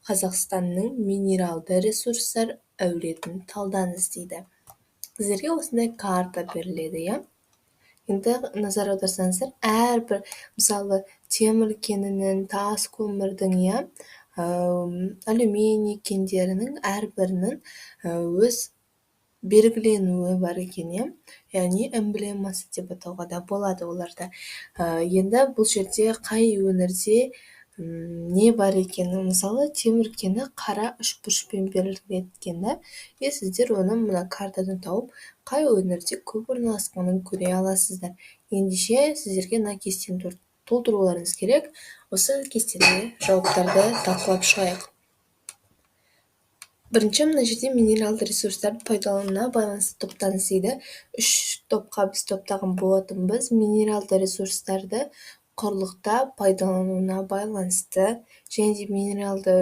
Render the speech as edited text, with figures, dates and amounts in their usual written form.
Қазақстанның минералды ресурстар әлеуетін талдаңыз дейді. Сіздерге осындай карта беріледі, иә? Енді назар аударсаңыздар, әрбір мысалы темір кенінің, тас көмірдің, иә, алюминий кендерінің әрбірінің өз белгіленуі бар екен, иә? Яғни эмблемасы деп атауға да болады оларды. Енді бұл жерде қай өңірде не бар екені, мысалы темір кені қара үшбұрышпен берілген, да? Сіздер оны мына картадан тауып, қай өңірде көп орналасқанын көре аласыздар. Ендеше сіздерге мына кестені толтыруларыңыз керек. Осы кестеде жауаптарды талқылап шығайық. Бірінші, мына жерде минералды ресурстарды пайдалануына байланысты топтаңыз дейді. 3 топқа біз топтаған болатынбыз. Минералды ресурстарды құрлықта пайдалануына байланысты, және де минералды